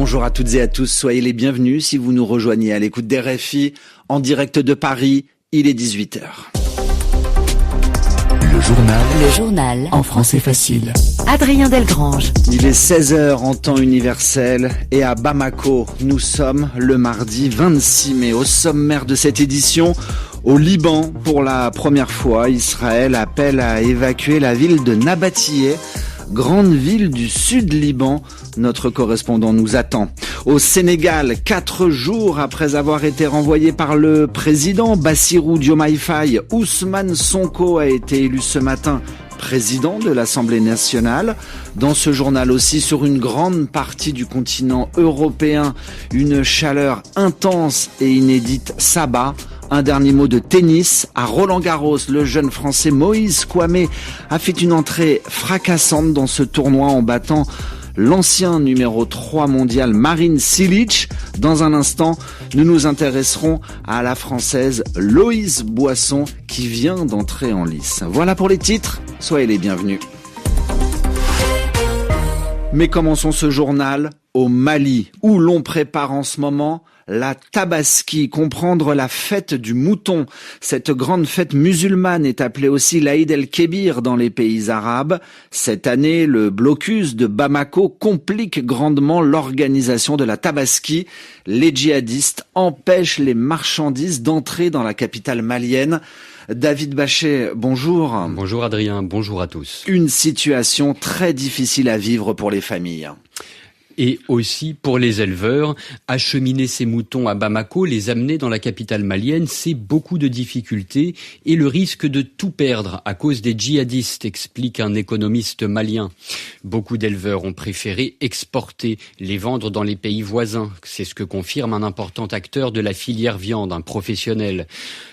Bonjour à toutes et à tous, soyez les bienvenus si vous nous rejoignez à l'écoute des RFI en direct de Paris, il est 18h. Le journal en français facile. Adrien Delgrange. Il est 16h en temps universel et à Bamako, nous sommes le mardi 26 mai. Au sommaire de cette édition, au Liban, pour la première fois, Israël appelle à évacuer la ville de Nabatiyeh, grande ville du sud Liban. Notre correspondant nous attend. Au Sénégal, 4 jours après avoir été renvoyé par le président Bassirou Diomaye Faye, Ousmane Sonko a été élu ce matin président de l'Assemblée nationale. Dans ce journal aussi, sur une grande partie du continent européen, une chaleur intense et inédite s'abat. Un dernier mot de tennis. À Roland-Garros, le jeune Français Moïse Kouamé a fait une entrée fracassante dans ce tournoi en battant l'ancien numéro 3 mondial Marin Cilic. Dans un instant, nous nous intéresserons à la Française Loïse Boisson qui vient d'entrer en lice. Voilà pour les titres, soyez les bienvenus. Mais commençons ce journal au Mali, où l'on prépare en ce moment la Tabaski, comprendre la fête du mouton. Cette grande fête musulmane est appelée aussi l'Aïd el-Kébir dans les pays arabes. Cette année, le blocus de Bamako complique grandement l'organisation de la Tabaski. Les djihadistes empêchent les marchandises d'entrer dans la capitale malienne. David Bachet, bonjour. Bonjour Adrien, bonjour à tous. Une situation très difficile à vivre pour les familles. Et aussi pour les éleveurs, acheminer ces moutons à Bamako, les amener dans la capitale malienne, c'est beaucoup de difficultés et le risque de tout perdre à cause des djihadistes, explique un économiste malien. Beaucoup d'éleveurs ont préféré exporter, les vendre dans les pays voisins. C'est ce que confirme un important acteur de la filière viande, un professionnel.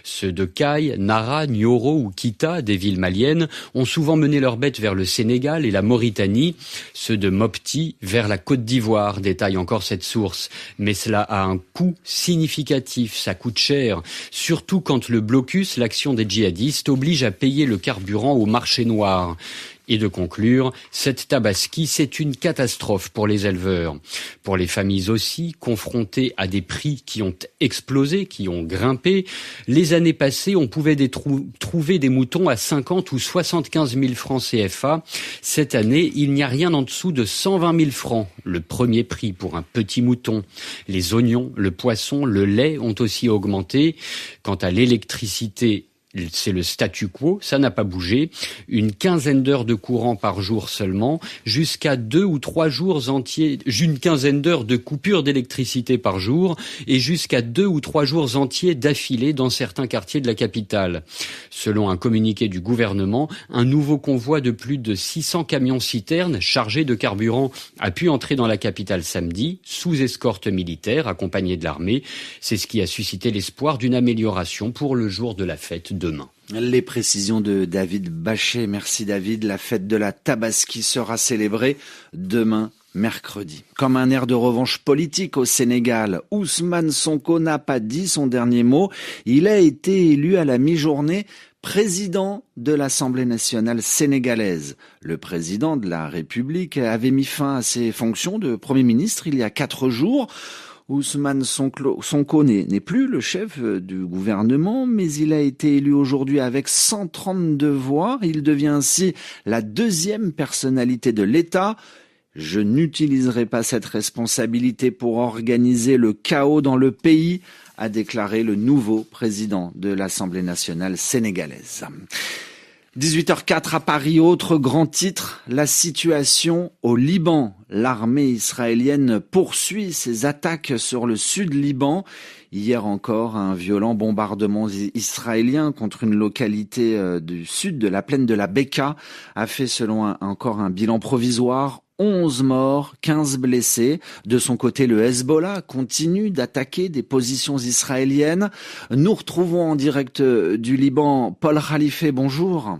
Ceux de Kay, Nara, Nioro ou Kita, des villes maliennes, ont souvent mené leurs bêtes vers le Sénégal et la Mauritanie. Ceux de Mopti vers la Côte d'Ivoire, détaille encore cette source. Mais cela a un coût significatif, ça coûte cher. Surtout quand le blocus, l'action des djihadistes, oblige à payer le carburant au marché noir. Et de conclure, cette Tabaski, c'est une catastrophe pour les éleveurs. Pour les familles aussi, confrontées à des prix qui ont explosé, qui ont grimpé. Les années passées, on pouvait trouver des moutons à 50 ou 75 000 francs CFA. Cette année, il n'y a rien en dessous de 120 000 francs, le premier prix pour un petit mouton. Les oignons, le poisson, le lait ont aussi augmenté. Quant à l'électricité, c'est le statu quo, ça n'a pas bougé. Une quinzaine d'heures de courant par jour seulement, jusqu'à 2 ou 3 jours entiers, une quinzaine d'heures de coupure d'électricité par jour et jusqu'à 2 ou 3 jours entiers d'affilée dans certains quartiers de la capitale. Selon un communiqué du gouvernement, un nouveau convoi de plus de 600 camions-citernes chargés de carburant a pu entrer dans la capitale samedi, sous escorte militaire, accompagnée de l'armée. C'est ce qui a suscité l'espoir d'une amélioration pour le jour de la fête demain. Les précisions de David Bachet. Merci David. La fête de la Tabaski sera célébrée demain, mercredi. Comme un air de revanche politique au Sénégal, Ousmane Sonko n'a pas dit son dernier mot. Il a été élu à la mi-journée président de l'Assemblée nationale sénégalaise. Le président de la République avait mis fin à ses fonctions de Premier ministre il y a 4 jours. Ousmane Sonko n'est plus le chef du gouvernement, mais il a été élu aujourd'hui avec 132 voix. Il devient ainsi la 2e personnalité de l'État. Je n'utiliserai pas cette responsabilité pour organiser le chaos dans le pays, a déclaré le nouveau président de l'Assemblée nationale sénégalaise. 18h04 à Paris, autre grand titre, la situation au Liban. L'armée israélienne poursuit ses attaques sur le sud Liban. Hier encore, un violent bombardement israélien contre une localité du sud de la plaine de la Beka a fait, selon encore un bilan provisoire, 11 morts, 15 blessés. De son côté, le Hezbollah continue d'attaquer des positions israéliennes. Nous retrouvons en direct du Liban Paul Khalife, bonjour.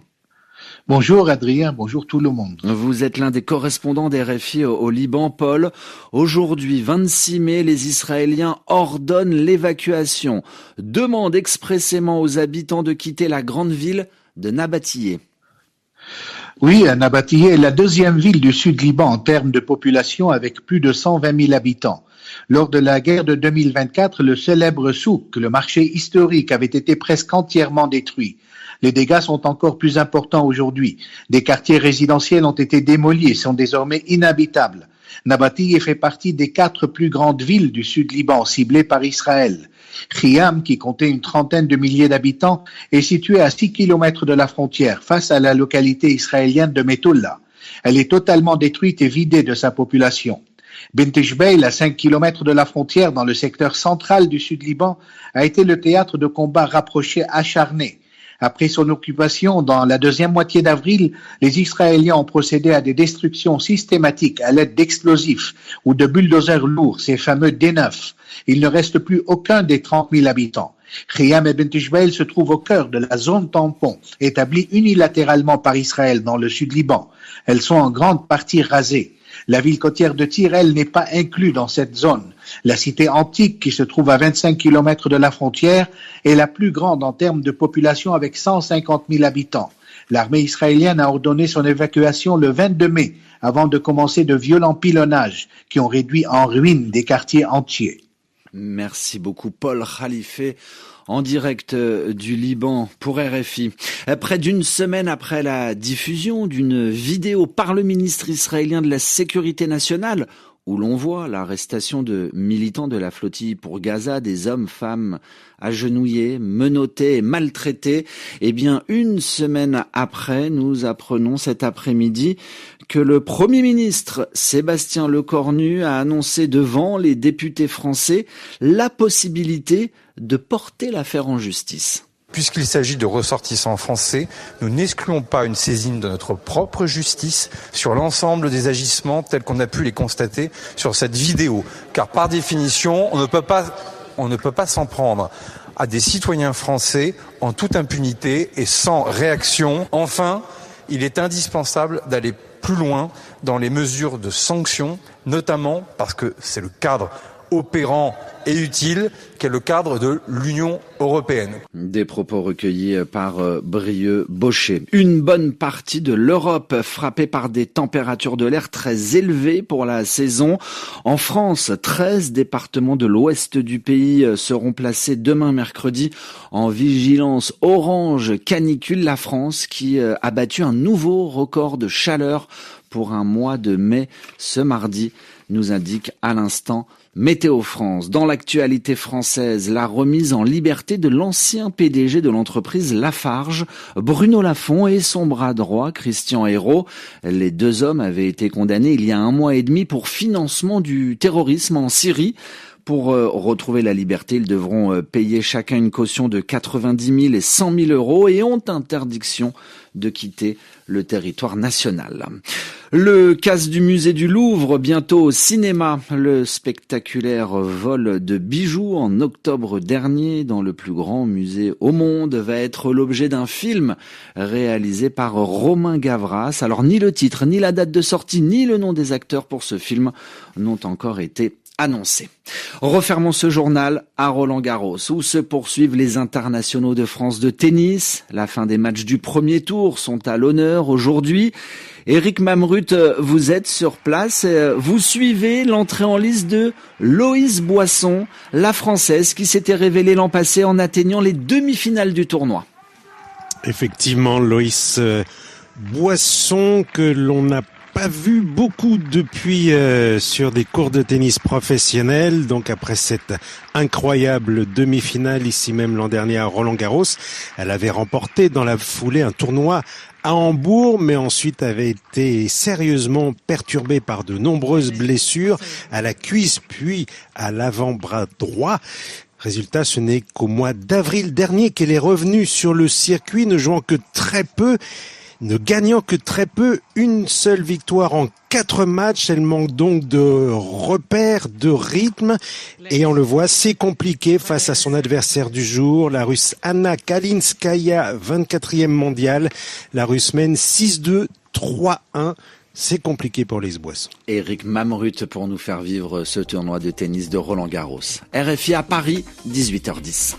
Bonjour Adrien, bonjour tout le monde. Vous êtes l'un des correspondants des RFI au Liban, Paul. Aujourd'hui, 26 mai, les Israéliens ordonnent l'évacuation, demandent expressément aux habitants de quitter la grande ville de Nabatiyeh. Oui, Nabatiyeh est la 2e ville du sud Liban en termes de population avec plus de 120 000 habitants. Lors de la guerre de 2024, le célèbre souk, le marché historique, avait été presque entièrement détruit. Les dégâts sont encore plus importants aujourd'hui. Des quartiers résidentiels ont été démolis et sont désormais inhabitables. Nabatieh fait partie des 4 plus grandes villes du sud Liban ciblées par Israël. Khiam, qui comptait une trentaine de milliers d'habitants, est située à 6 kilomètres de la frontière, face à la localité israélienne de Metoulla. Elle est totalement détruite et vidée de sa population. Bint Jbeil, à 5 kilomètres de la frontière, dans le secteur central du sud Liban, a été le théâtre de combats rapprochés acharnés. Après son occupation, dans la deuxième moitié d'avril, les Israéliens ont procédé à des destructions systématiques à l'aide d'explosifs ou de bulldozers lourds, ces fameux D9. Il ne reste plus aucun des 30 000 habitants. Khiam et Bint Jbeil se trouvent au cœur de la zone tampon, établie unilatéralement par Israël dans le sud Liban. Elles sont en grande partie rasées. La ville côtière de Tyr, elle, n'est pas inclue dans cette zone. La cité antique, qui se trouve à 25 kilomètres de la frontière, est la plus grande en termes de population avec 150 000 habitants. L'armée israélienne a ordonné son évacuation le 22 mai, avant de commencer de violents pilonnages qui ont réduit en ruine des quartiers entiers. Merci beaucoup Paul Khalifé, en direct du Liban pour RFI. Près d'une semaine après la diffusion d'une vidéo par le ministre israélien de la Sécurité nationale, où l'on voit l'arrestation de militants de la flottille pour Gaza, des hommes, femmes agenouillés, menottés et maltraités. Eh bien, une semaine après, nous apprenons cet après-midi que le Premier ministre Sébastien Lecornu a annoncé devant les députés français la possibilité de porter l'affaire en justice. Puisqu'il s'agit de ressortissants français, nous n'excluons pas une saisine de notre propre justice sur l'ensemble des agissements tels qu'on a pu les constater sur cette vidéo. Car par définition, on ne peut pas s'en prendre à des citoyens français en toute impunité et sans réaction. Enfin, il est indispensable d'aller plus loin dans les mesures de sanction, notamment parce que c'est le cadre opérant et utile qu'est le cadre de l'Union européenne. Des propos recueillis par Brieux Baucher. Une bonne partie de l'Europe frappée par des températures de l'air très élevées pour la saison. En France, 13 départements de l'ouest du pays seront placés demain mercredi en vigilance orange canicule. La France qui a battu un nouveau record de chaleur pour un mois de mai ce mardi, nous indique à l'instant Météo France. Dans l'actualité française, la remise en liberté de l'ancien PDG de l'entreprise Lafarge, Bruno Lafont, et son bras droit, Christian Hérault. Les 2 hommes avaient été condamnés il y a 1 mois et demi pour financement du terrorisme en Syrie. Pour retrouver la liberté, ils devront payer chacun une caution de 90 000 et 100 000 euros et ont interdiction de quitter le territoire national. Le casse du musée du Louvre, bientôt au cinéma. Le spectaculaire vol de bijoux en octobre dernier dans le plus grand musée au monde va être l'objet d'un film réalisé par Romain Gavras. Alors ni le titre, ni la date de sortie, ni le nom des acteurs pour ce film n'ont encore été annoncé. Refermons ce journal à Roland-Garros, où se poursuivent les internationaux de France de tennis. La fin des matchs du premier tour sont à l'honneur aujourd'hui. Éric Mamrut, vous êtes sur place. Vous suivez l'entrée en lice de Loïs Boisson, la Française qui s'était révélée l'an passé en atteignant les demi-finales du tournoi. Effectivement, Loïs Boisson, que l'on n'a pas vu beaucoup depuis sur des cours de tennis professionnels. Donc après cette incroyable demi-finale ici même l'an dernier à Roland-Garros, elle avait remporté dans la foulée un tournoi à Hambourg, mais ensuite avait été sérieusement perturbée par de nombreuses blessures à la cuisse puis à l'avant-bras droit. Résultat, ce n'est qu'au mois d'avril dernier qu'elle est revenue sur le circuit, ne jouant que très peu, ne gagnant que très peu, une seule victoire en 4 matchs. Elle manque donc de repères, de rythme, et on le voit, c'est compliqué face à son adversaire du jour, la Russe Anna Kalinskaya, 24e mondiale. La Russe mène 6-2, 3-1. C'est compliqué pour les Boissons. Éric Mamrut pour nous faire vivre ce tournoi de tennis de Roland-Garros. RFI à Paris, 18h10.